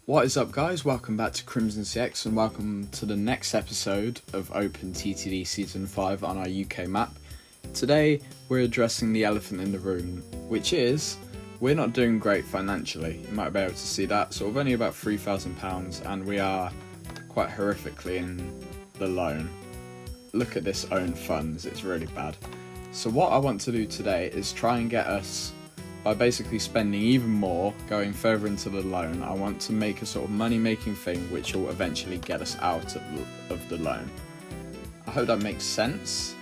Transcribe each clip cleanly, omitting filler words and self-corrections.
What is up, guys? Welcome back to CrimsonCX and welcome to the next episode of OpenTTD Season 5 on our UK map. Today we're addressing the elephant in the room, which is we're not doing great financially. You might be able to see that, sort of only about £3,000, and we are quite horrifically in the loan. Look at this own funds, it's really bad. So what I want to do today is try and get us, by basically spending even more, going further into the loan, I want to make a sort of money-making thing which will eventually get us out of the loan. I hope that makes sense.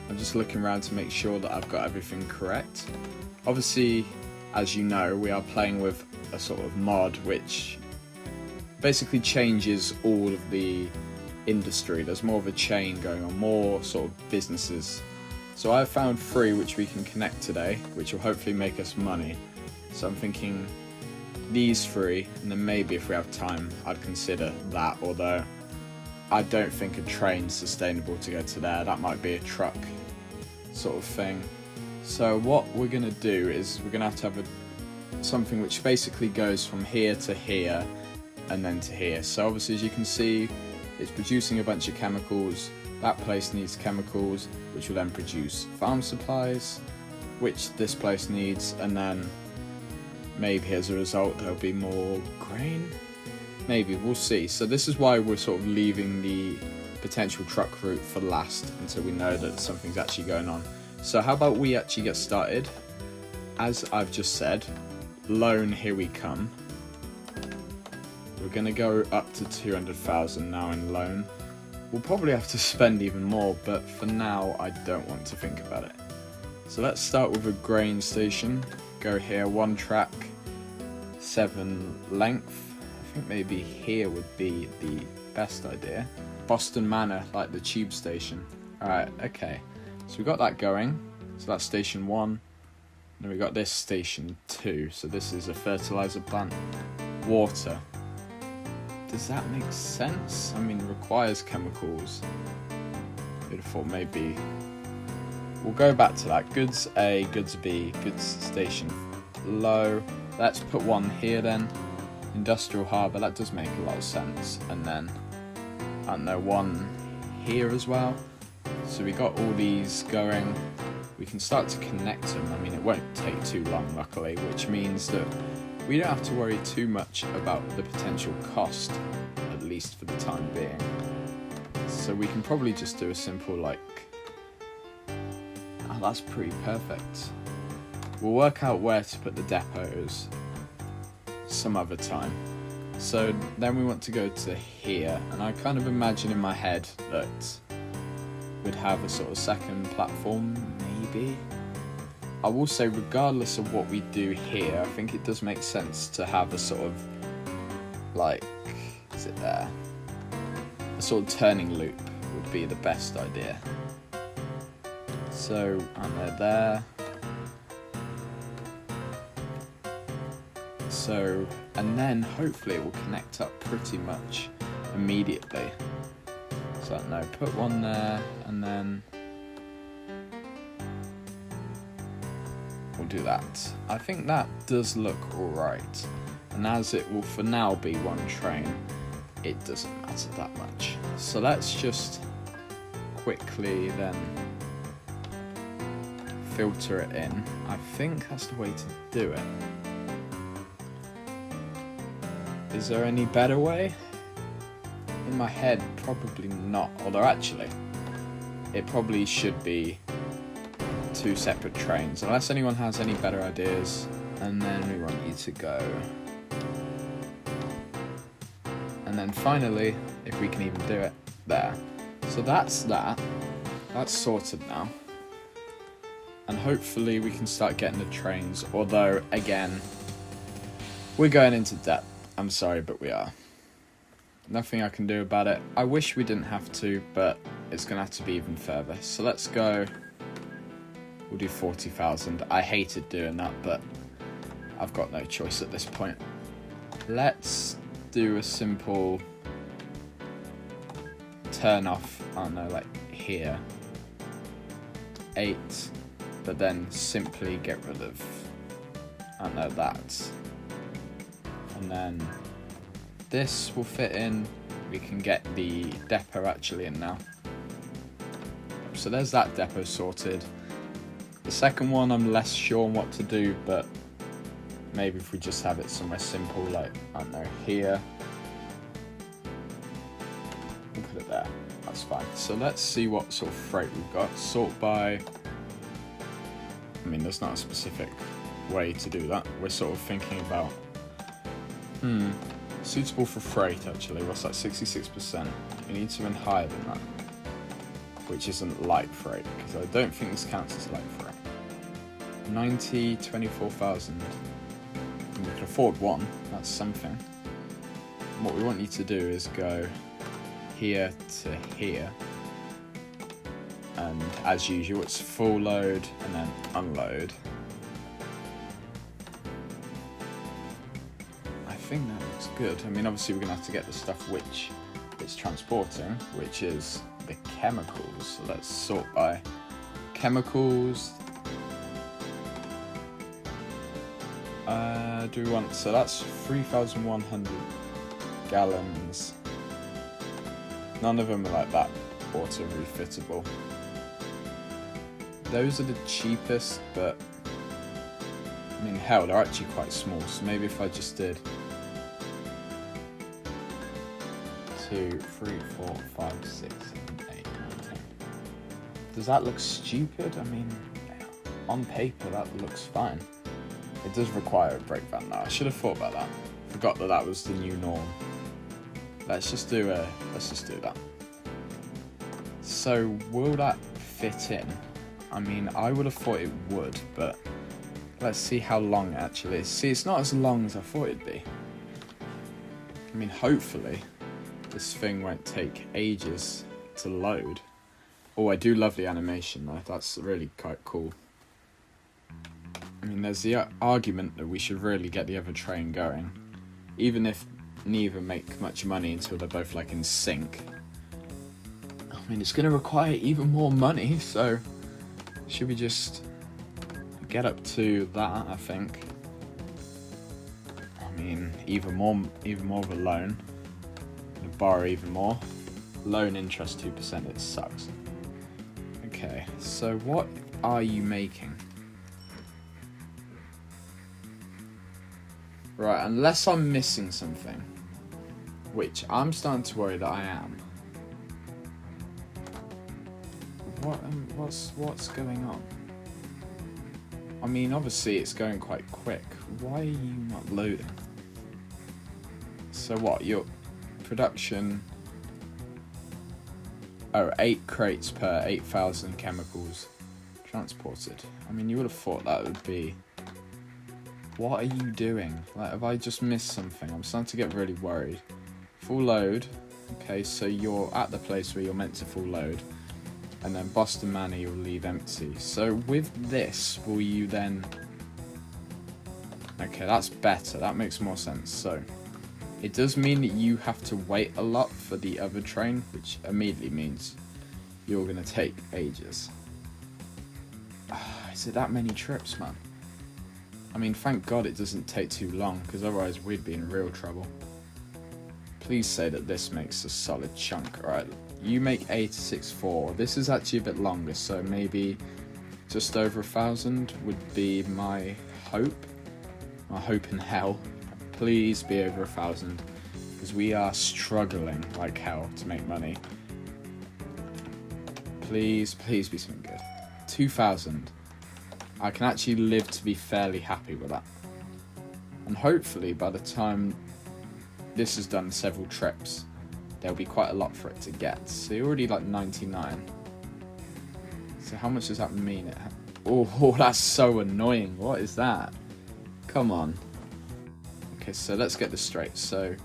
I'm just looking around to make sure that I've got everything correct. Obviously, as you know, we are playing with a sort of mod which basically changes all of the industry. There's more of a chain going on, more sort of businesses. So I've found 3 which we can connect today, which will hopefully make us money. So I'm thinking these 3, and then maybe if we have time, I'd consider that, although I don't think a train's sustainable to go to there. That might be a truck sort of thing. So what we're going to do is we're going to have something which basically goes from here to here and then to here. So obviously, as you can see, it's producing a bunch of chemicals. That place needs chemicals, which will then produce farm supplies, which this place needs, and then maybe as a result there'll be more grain. Maybe, we'll see. So this is why we're sort of leaving the potential truck route for last until we know that something's actually going on. So how about we actually get started? As I've just said, loan, here we come. We're going to go up to 200,000 now in loan. We'll probably have to spend even more, but for now I don't want to think about it. So let's start with a grain station. Go here, 1 track, 7 length. I think maybe here would be the best idea. Boston Manor, like the tube station. Alright, okay. So we got that going. So that's station 1. Then we got this station 2. So this is a fertilizer plant. Water. Does that make sense? I mean, it requires chemicals. I'd have thought maybe we'll go back to that. Goods A, goods B, goods station low. Let's put 1 here then. Industrial harbour, that does make a lot of sense. And then, I don't know, 1 here as well. So we got all these going. We can start to connect them. I mean, it won't take too long, luckily, which means that we don't have to worry too much about the potential cost, at least for the time being. So we can probably just do a simple like, oh, that's pretty perfect. We'll work out where to put the depots some other time. So then we want to go to here, and I kind of imagine in my head that we'd have a sort of second platform, maybe. I will say, regardless of what we do here, I think it does make sense to have a sort of, like, is it there? A sort of turning loop would be the best idea. So, and they're there. So, and then hopefully it will connect up pretty much immediately. So, I don't know, put 1 there, and then we'll do that. I think that does look alright. And as it will for now be 1 train, it doesn't matter that much. So let's just quickly then filter it in. I think that's the way to do it. Is there any better way? In my head, probably not. Although actually, it probably should be 2 separate trains, unless anyone has any better ideas. And then we want you to go. And then finally, if we can even do it, there. So that's that. That's sorted now. And hopefully we can start getting the trains, although again, we're going into debt. I'm sorry, but we are. Nothing I can do about it. I wish we didn't have to, but it's gonna have to be even further. So let's go. We'll do 40,000. I hated doing that, but I've got no choice at this point. Let's do a simple turn off, I don't know, like here. 8, but then simply get rid of, I don't know, that. And then this will fit in, we can get the depot actually in now. So there's that depot sorted. The second one I'm less sure on what to do, but maybe if we just have it somewhere simple, like, I don't know, here. We'll put it there, that's fine. So let's see what sort of freight we've got. Sort by, I mean, there's not a specific way to do that. We're sort of thinking about, suitable for freight actually, what's that, 66%? We need something higher than that, which isn't light freight, because I don't think this counts as light freight. 90, 24,000. We can afford one, that's something. And what we want you to do is go here to here. And as usual, it's full load and then unload. I think that looks good. I mean, obviously we're gonna have to get the stuff which it's transporting, which is the chemicals. So let's sort by chemicals. Do we want, so that's 3,100 gallons. None of them are like that auto refittable. Those are the cheapest, but I mean, hell, they're actually quite small. So maybe if I just did 2, 3, 4, 5, 6, 7, 8, 9, 10. Does that look stupid? I mean, on paper that looks fine. It does require a brake van though. I should have thought about that. Forgot that that was the new norm. Let's just do that. So will that fit in? I mean, I would have thought it would, but let's see how long it actually is. See, it's not as long as I thought it'd be. I mean, hopefully this thing won't take ages to load. Oh, I do love the animation though. That's really quite cool. I mean, there's the argument that we should really get the other train going, even if neither make much money until they're both like in sync. I mean, it's going to require even more money, so should we just get up to that? I think. I mean, even more of a loan. Borrow even more. Loan interest 2%. It sucks. Okay, so what are you making? Right, unless I'm missing something, which I'm starting to worry that I am. What's going on? I mean, obviously it's going quite quick. Why are you not loading? So what, your production... Oh, 8 crates per 8,000 chemicals transported. I mean, you would have thought that would be... What are you doing? Like, have I just missed something? I'm starting to get really worried. Full load. Okay, so you're at the place where you're meant to full load. And then Boston Manor you'll leave empty. So with this, will you then... Okay, that's better. That makes more sense. So it does mean that you have to wait a lot for the other train, which immediately means you're going to take ages. Is it that many trips, man? I mean, thank God it doesn't take too long, because otherwise we'd be in real trouble. Please say that this makes a solid chunk. Alright, you make 864. This is actually a bit longer, so maybe just over 1,000 would be my hope. My hope in hell. Please be over 1,000, because we are struggling like hell to make money. Please be something good. 2,000. I can actually live to be fairly happy with that. And hopefully by the time this has done several trips, there'll be quite a lot for it to get. So you're already like 99. So how much does that mean? Oh, that's so annoying. What is that? Come on. Okay, so let's get this straight. So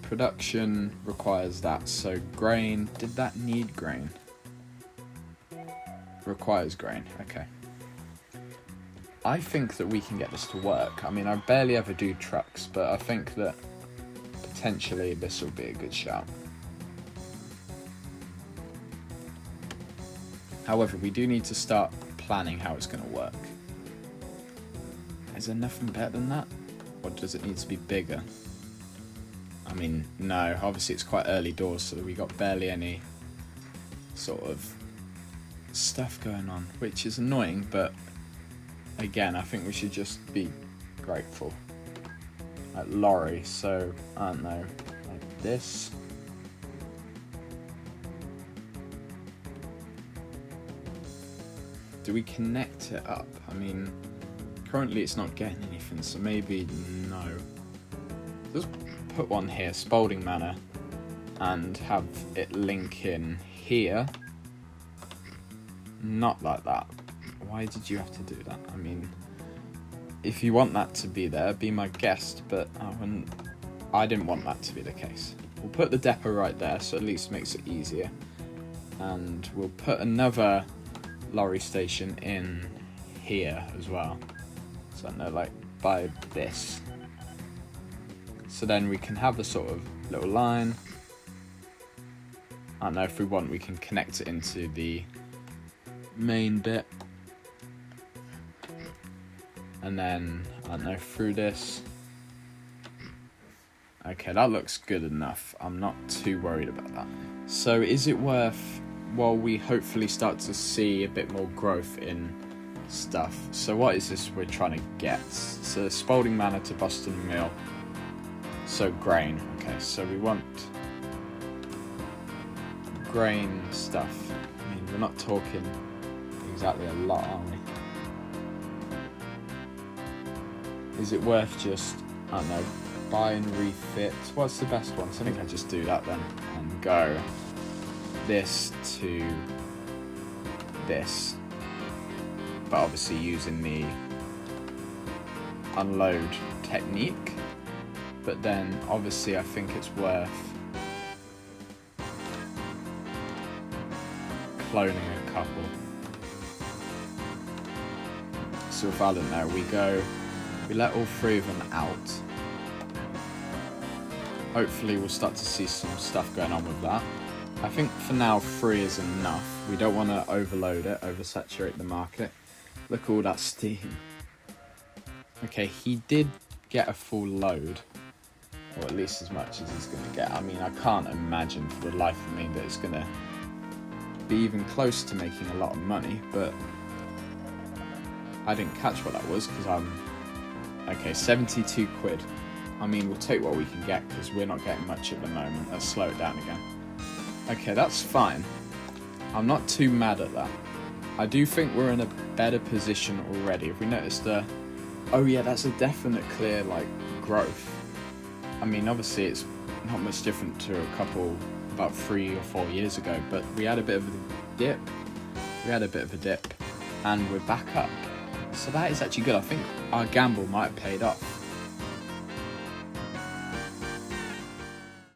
production requires that. So grain, did that need grain? Requires grain, okay. I think that we can get this to work. I mean, I barely ever do trucks, but I think that potentially this will be a good shout. However, we do need to start planning how it's going to work. Is there nothing better than that? Or does it need to be bigger? I mean, no, obviously it's quite early doors, so we got barely any sort of stuff going on, which is annoying, but again, I think we should just be grateful. Like lorry, so I don't know, like this. Do we connect it up? I mean, currently it's not getting anything, so maybe no. Just put one here, Spalding Manor, and have it link in here. Not like that. Why did you have to do that? I mean, if you want that to be there, be my guest, but I didn't want that to be the case. We'll put the depot right there, so at least makes it easier. And we'll put another lorry station in here as well. So I know, like, by this. So then we can have a sort of little line. I don't know, if we want, we can connect it into the main bit. And then, I don't know, through this. Okay, that looks good enough. I'm not too worried about that. So is it worth, while we hopefully start to see a bit more growth in stuff. So what is this we're trying to get? So Spalding Manor to Boston Mill. So grain. Okay, so we want grain stuff. I mean, we're not talking exactly a lot, are we? Is it worth just, I don't know, buy and refit? What's the best one? So I think I just do that then and go this to this, but obviously using the unload technique. But then obviously I think it's worth cloning a couple. So if I don't know, we let all three of them out. Hopefully we'll start to see some stuff going on with that. I think for now 3 is enough. We don't want to overload it, oversaturate the market. Look at all that steam. Okay, he did get a full load, or at least as much as he's going to get. I mean, I can't imagine for the life of me that it's going to be even close to making a lot of money, but I didn't catch what that was because okay, 72 quid. I mean, we'll take what we can get because we're not getting much at the moment. Let's slow it down again. Okay, that's fine. I'm not too mad at that. I do think we're in a better position already. If we notice oh yeah, that's a definite clear, like, growth. I mean, obviously it's not much different to about 3 or 4 years ago, but we had a bit of a dip. And we're back up. So that is actually good. I think our gamble might have paid off.